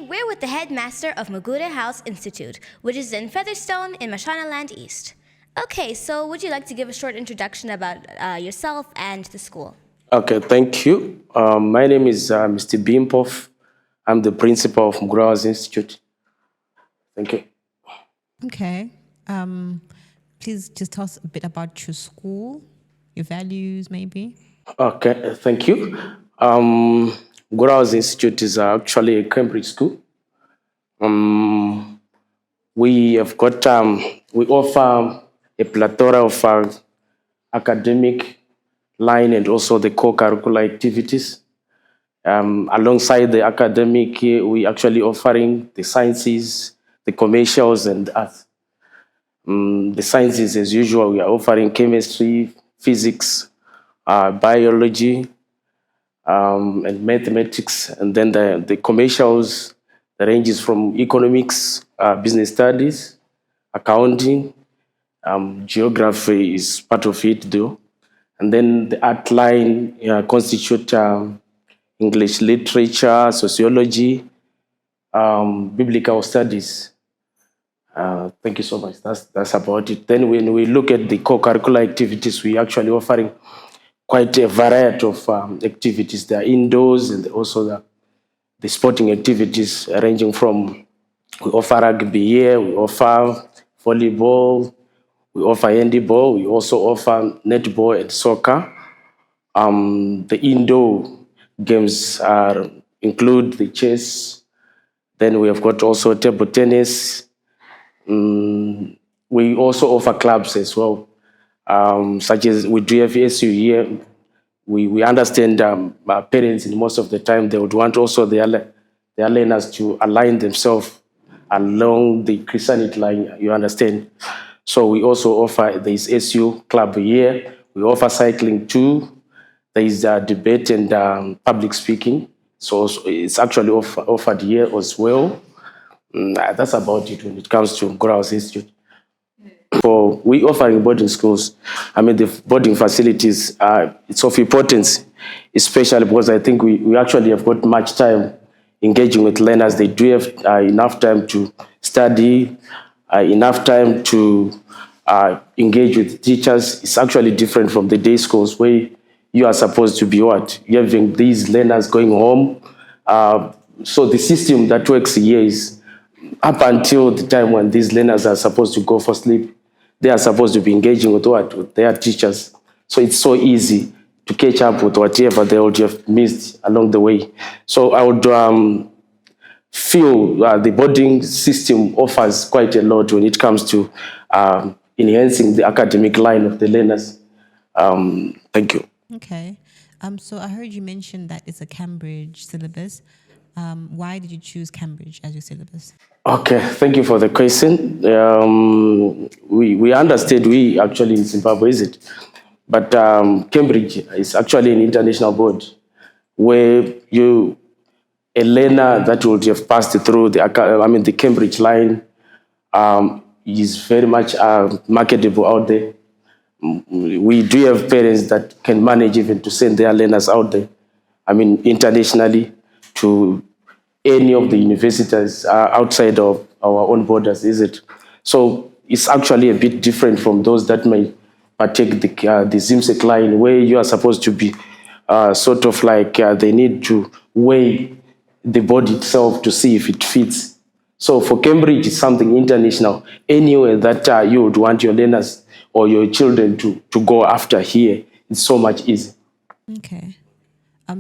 we're with the headmaster of Mugure House Institute, which is in Featherstone in Mashonaland East. Okay, so would you like to give a short introduction about yourself and the school? Okay, thank you. My name is Mr. Bimpov. I'm the principal of Mugure House Institute. Thank you. Okay. Please just tell us a bit about your school, your values, maybe. Okay, thank you. Mugure House Institute is actually a Cambridge school. We have got, we offer a plethora of academic line and also the co-curricular activities. Alongside the academic, we actually offering the sciences, the commercials, and arts. The sciences, as usual, we are offering chemistry, physics, biology, and mathematics. And then the commercials, the ranges from economics, business studies, accounting, geography is part of it, though. And then the art line constitute English literature, sociology, biblical studies. Thank you so much. That's about it. Then when we look at the co-curricular activities, we actually offering quite a variety of activities. They are indoors and also the sporting activities ranging from, we offer rugby here, we offer volleyball, we offer handball, we also offer netball and soccer. The indoor games include the chess. Then we have got also table tennis. We also offer clubs as well, such as we do have SU here. We understand parents, and most of the time they would want also their learners to align themselves along the Christianity line, you understand. So we also offer this SU club here. We offer cycling too. There is debate and public speaking. So it's actually offered here as well. That's about it when it comes to Mugure House Institute. We offering boarding schools. I mean, the boarding facilities, it's of importance, especially because I think we actually have got much time engaging with learners. They do have enough time to study, enough time to engage with teachers. It's actually different from the day schools where you are supposed to be what? You're having these learners going home. So the system that works here is up until the time when these learners are supposed to go for sleep, they are supposed to be engaging with what? With their teachers. So it's so easy to catch up with whatever they would have missed along the way. So I would feel the boarding system offers quite a lot when it comes to enhancing the academic line of the learners. Thank you. Okay. So I heard you mention that it's a Cambridge syllabus. Why did you choose Cambridge as your syllabus? Okay, thank you for the question. We understood we actually in Zimbabwe, is it? But Cambridge is actually an international board where a learner that would have passed through the Cambridge line is very much marketable out there. We do have parents that can manage even to send their learners out there, internationally to any of the universities outside of our own borders, is it? So it's actually a bit different from those that may partake the ZIMSEC line, where you are supposed to be sort of like they need to weigh the board itself to see if it fits. So for Cambridge, it's something international. Anywhere that you would want your learners or your children to go after here, it's so much easier. Okay.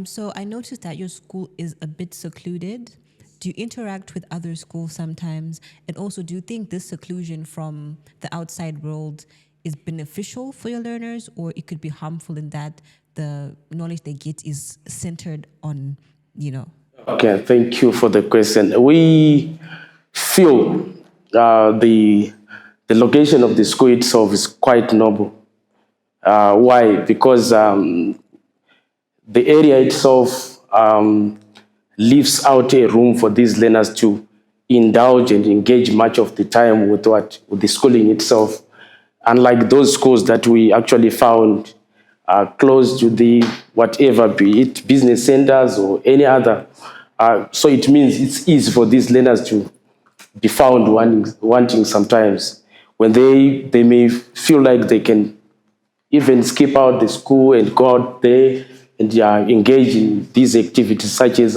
So I noticed that your school is a bit secluded. Do you interact with other schools sometimes? And also, do you think this seclusion from the outside world is beneficial for your learners, or it could be harmful in that the knowledge they get is centered on, Okay, thank you for the question. We feel the location of the school itself is quite noble. Why? Because the area itself leaves out a room for these learners to indulge and engage much of the time with the schooling itself. Unlike those schools that we actually found close to the whatever, be it business centers or any other So it means it's easy for these learners to be found wanting sometimes when they may feel like they can even skip out the school and go out there and engage in these activities such as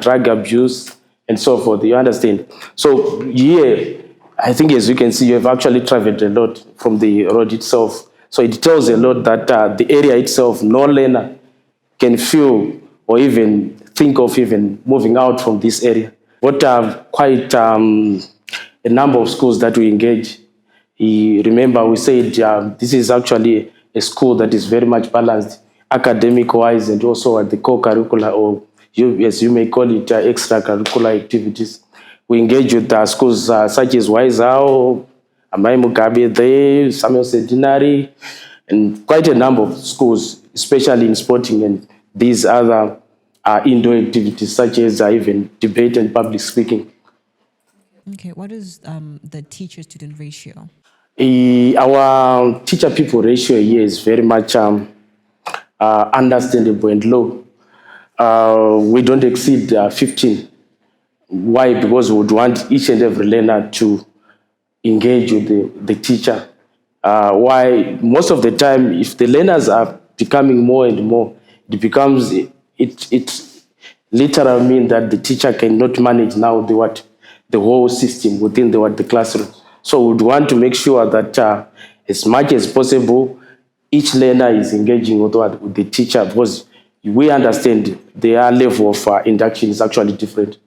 drug abuse and so forth. You understand? So here, I think as you can see, you have actually traveled a lot from the road itself. So it tells a lot that the area itself, no learner can feel or even think of even moving out from this area. What are quite a number of schools that we engage. Remember, we said this is actually a school that is very much balanced academic-wise and also at the co-curricular, or as you may call it, extracurricular activities. We engage with schools such as Waizao, Amai Mugabe there, Samuel Centenary, and quite a number of schools, especially in sporting and these other indoor activities such as even debate and public speaking. Okay, what is the teacher-student ratio? Our teacher-people ratio here is very much understandable and low. We don't exceed 15. Why? Because we would want each and every learner to engage with the teacher. Why? Most of the time, if the learners are becoming more and more, it literally means that the teacher cannot manage now the whole system within the classroom. So we'd want to make sure that as much as possible, each learner is engaging with the teacher, because we understand their level of induction is actually different.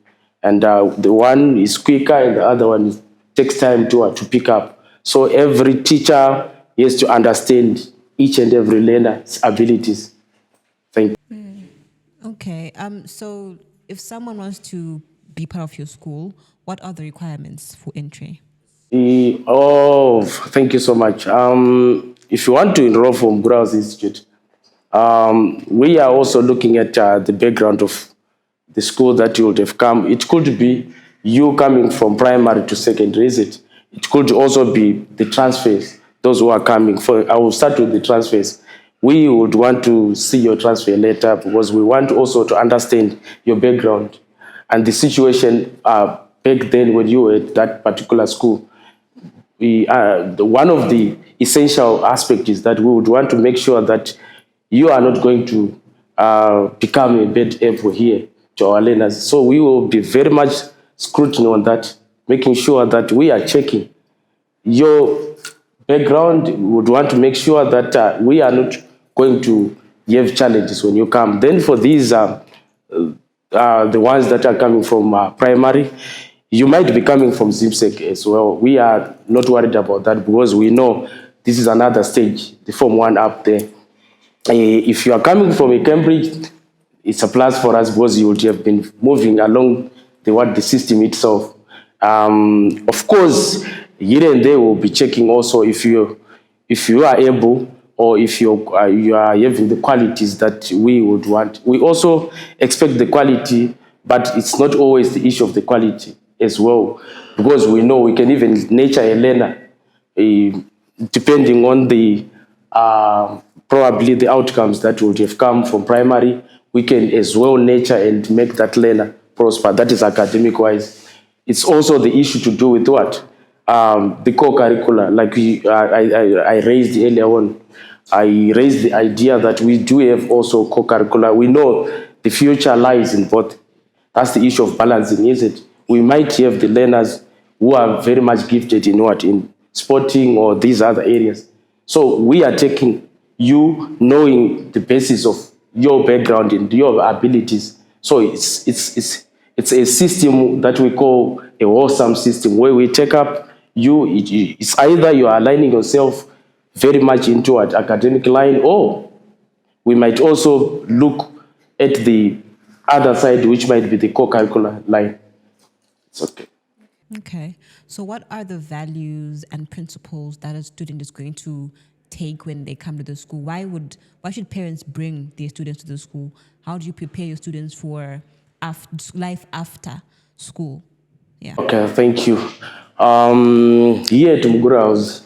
And the one is quicker and the other one takes time to pick up. So every teacher has to understand each and every learner's abilities. Thank you. Okay, so if someone wants to be part of your school, what are the requirements for entry? Thank you so much. If you want to enroll from Mugure House Institute, we are also looking at the background of the school that you would have come. It could be you coming from primary to secondary, is it? It could also be the transfers, those who are coming. I will start with the transfers. We would want to see your transfer letter because we want also to understand your background and the situation back then when you were at that particular school. One of the essential aspects is that we would want to make sure that you are not going to become a bad apple here to our learners. So we will be very much scrutiny on that, making sure that we are checking your background. We would want to make sure that we are not going to have challenges when you come. Then for these, the ones that are coming from primary, you might be coming from ZIMSEC as well. We are not worried about that because we know this is another stage, the Form 1 up there. If you are coming from a Cambridge, it's a plus for us because you would have been moving along the system itself. Of course, here and there we'll be checking also if you are able or if you are having the qualities that we would want. We also expect the quality, but it's not always the issue of the quality as well, because we know we can even nurture a learner depending on the probably the outcomes that would have come from primary. We can as well nurture and make that learner prosper. That is academic wise. It's also the issue to do with what the co-curricular, like I raised earlier on. I raised the idea that we do have also co-curricular. We know the future lies in both. That's the issue of balancing, is it? We might have the learners who are very much gifted in sporting or these other areas. So we are taking you knowing the basis of your background and your abilities. So it's a system that we call a wholesome system where we take up you. It's either you are aligning yourself very much into an academic line, or we might also look at the other side, which might be the co-curricular line. It's okay. Okay, so what are the values and principles that a student is going to take when they come to the school? Why should parents bring their students to the school? How do you prepare your students for life after school? Yeah. Okay, thank you. Here at Mugure House,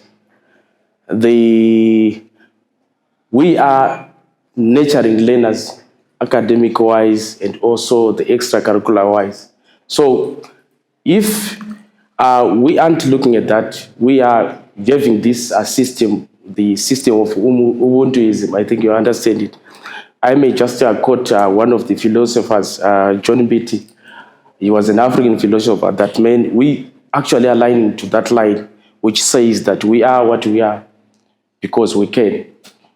we are nurturing learners academic-wise, and also the extracurricular-wise. So if we aren't looking at that, we are having this system, the system of Ubuntuism. I think you understand it. I may just quote one of the philosophers, John Beatty. He was an African philosopher that meant we actually align to that line, which says that we are what we are because we can,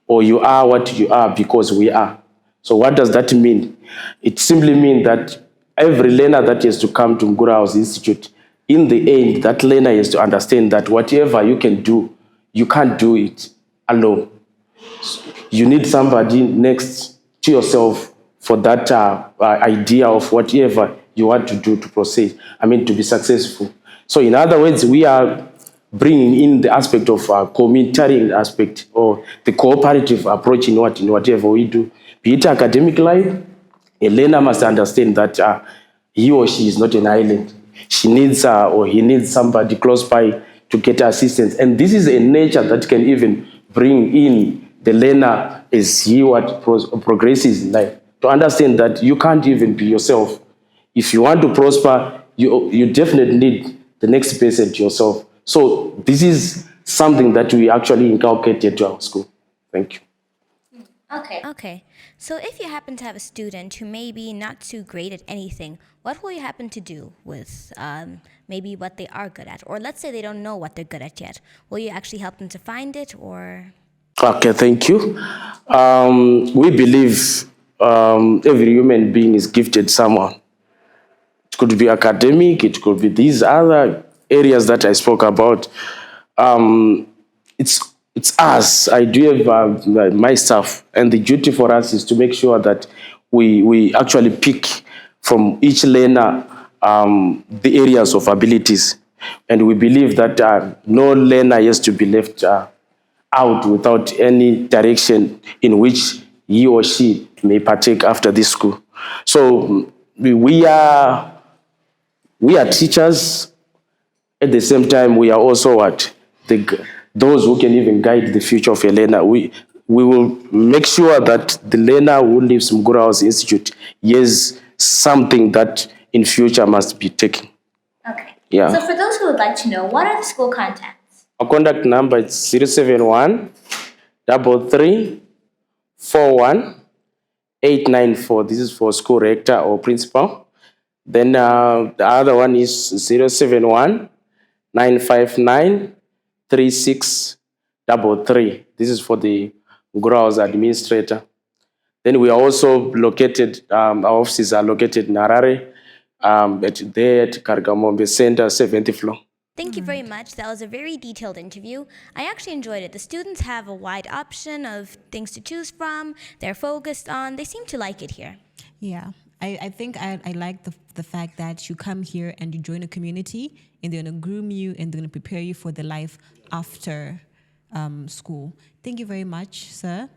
or you are what you are because we are. So what does that mean? It simply means that every learner that has to come to Mugure House Institute, in the end, that learner has to understand that whatever you can do, you can't do it alone. You need somebody next to yourself for that idea of whatever you want to do to proceed, to be successful. So in other words, we are bringing in the aspect of communitarian aspect or the cooperative approach in whatever we do. Be it academic life, a learner must understand that he or she is not an island. She needs or he needs somebody close by to get assistance. And this is a nature that can even bring in the learner as he progresses in life. To understand that you can't even be yourself. If you want to prosper, you definitely need the next person to yourself. So this is something that we actually inculcated to our school. Thank you. Okay. So if you happen to have a student who may be not too great at anything, what will you happen to do with maybe what they are good at? Or let's say they don't know what they're good at yet. Will you actually help them to find it or? Okay, thank you. We believe every human being is gifted someone. It could be academic, it could be these other areas that I spoke about. It's us. I do have my staff, and the duty for us is to make sure that we actually pick from each learner the areas of abilities, and we believe that no learner has to be left out without any direction in which he or she may partake after this school. So we are teachers. At the same time, we are also those who can even guide the future of a learner. We will make sure that the learner who leaves Mugure House Institute has something that in future must be taken. Okay. Yeah. So for those who would like to know, what are the school contacts? Our contact number is 071 33 41 894. This is for school rector or principal. Then the other one is 071 959 3633. This is for the Mugure House administrator. Then we are also located, our offices are located in Harare, at Kargamombe Center, 7th floor. Thank you very much. That was a very detailed interview. I actually enjoyed it. The students have a wide option of things to choose from. They're focused on. They seem to like it here. Yeah. I think I like the fact that you come here and you join a community and they're going to groom you and they're going to prepare you for the life after school. Thank you very much, sir.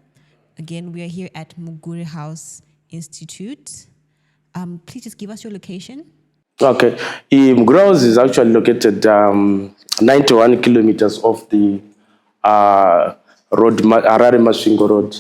Again, we are here at Mugure House Institute. Please just give us your location. Okay. Mugure House is actually located 91 kilometers off the road, Harare Masvingo Road.